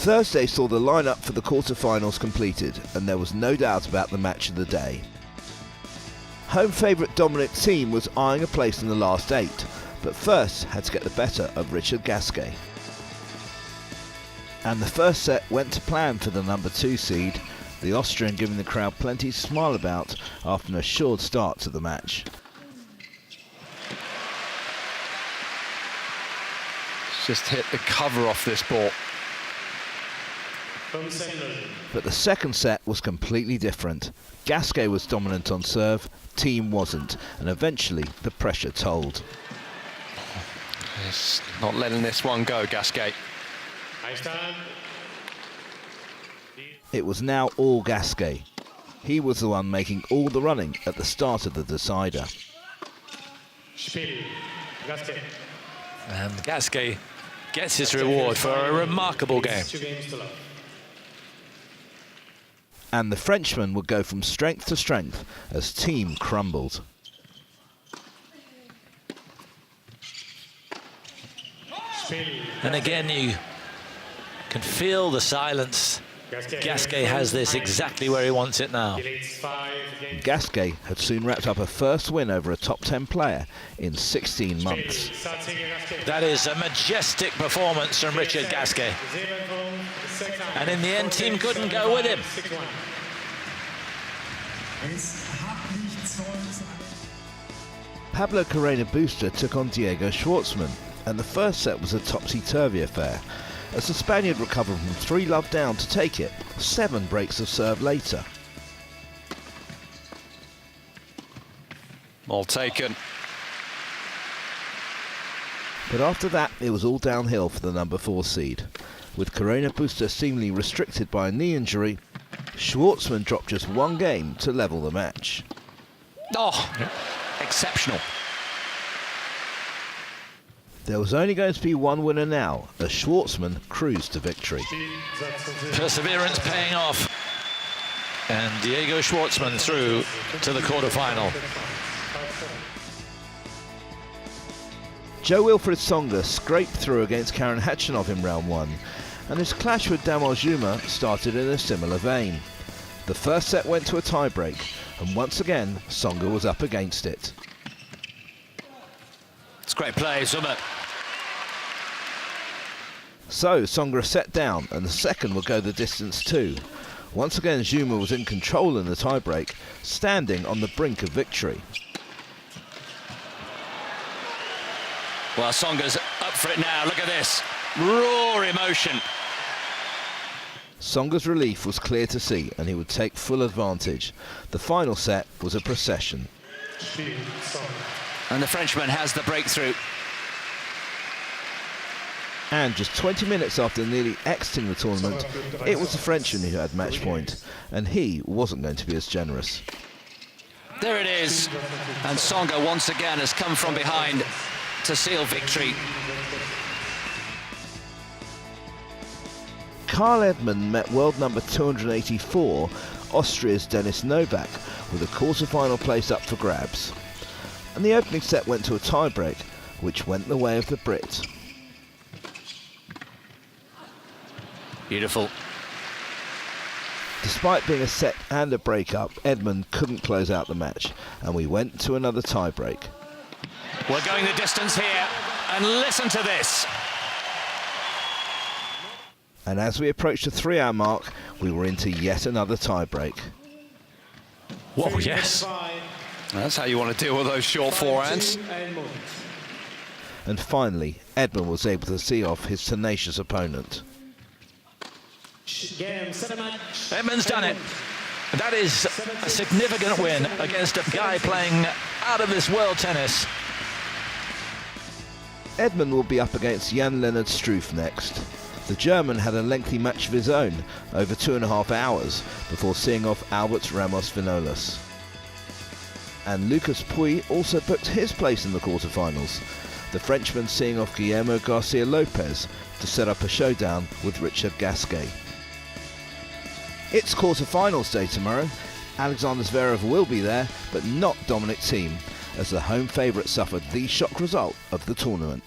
Thursday saw the lineup for the quarter-finals completed, and there was no doubt about the match of the day. Home favourite Dominic Thiem was eyeing a place in the last 8, but first had to get the better of Richard Gasquet. And the first set went to plan for the number 2 seed, the Austrian giving the crowd plenty to smile about after an assured start to the match. Just hit the cover off this ball. But the second set was completely different. Gasquet was dominant on serve, Thiem wasn't, and eventually the pressure told. He's not letting this one go, Gasquet. It was now all Gasquet. He was the one making all the running at the start of the decider. And Gasquet gets his reward for a remarkable game. And the Frenchman would go from strength to strength as Thiem crumbled. And again, you can feel the silence. Gasquet has this exactly where he wants it now. Gasquet had soon wrapped up a first win over a top 10 player in 16 months. That is a majestic performance from Richard Gasquet. And in the end, Thiem couldn't go with him. Pablo Carreño Busta took on Diego Schwartzman, and the first set was a topsy-turvy affair, as the Spaniard recovered from 3-love down to take it 7 breaks of serve later. All taken. But after that, it was all downhill for the number 4 seed. With Carreño Busta seemingly restricted by a knee injury, Schwartzman dropped just 1 game to level the match. Oh, exceptional. There was only going to be one winner now, as Schwartzman cruised to victory. Perseverance paying off. And Diego Schwartzman through to the quarter-final. Jo-Wilfried Tsonga scraped through against Karen Khachanov in round 1, and his clash with Damir Dzumhur started in a similar vein. The first set went to a tie-break, and once again, Tsonga was up against it. It's great play, Dzumhur. So, Tsonga set down, and the second would go the distance too. Once again, Dzumhur was in control in the tie-break, standing on the brink of victory. Well, Tsonga's up for it now. Look at this. Raw emotion. Tsonga's relief was clear to see, and he would take full advantage. The final set was a procession. And the Frenchman has the breakthrough. And just 20 minutes after nearly exiting the tournament, it was the Frenchman who had match point, and he wasn't going to be as generous. There it is. And Tsonga once again has come from behind to seal victory. Karl Edmund met world number 284, Austria's Denis Novak, with a quarter-final place up for grabs. And the opening set went to a tie-break, which went the way of the Brit. Beautiful. Despite being a set and a break-up, Edmund couldn't close out the match, and we went to another tie-break. We're going the distance here, and listen to this. And as we approached the 3-hour mark, we were into yet another tie-break. Whoa, yes. That's how you want to deal with those short forehands. And finally, Edmund was able to see off his tenacious opponent. Edmund's done it. That is a significant win against a guy playing out of this world tennis. Edmund will be up against Jan-Lennard Struff next. The German had a lengthy match of his own, over 2.5 hours, before seeing off Albert Ramos Vinolas. And Lucas Pouille also booked his place in the quarterfinals, the Frenchman seeing off Guillermo Garcia Lopez to set up a showdown with Richard Gasquet. It's quarterfinals day tomorrow. Alexander Zverev will be there, but not Dominic Thiem, as the home favourite suffered the shock result of the tournament.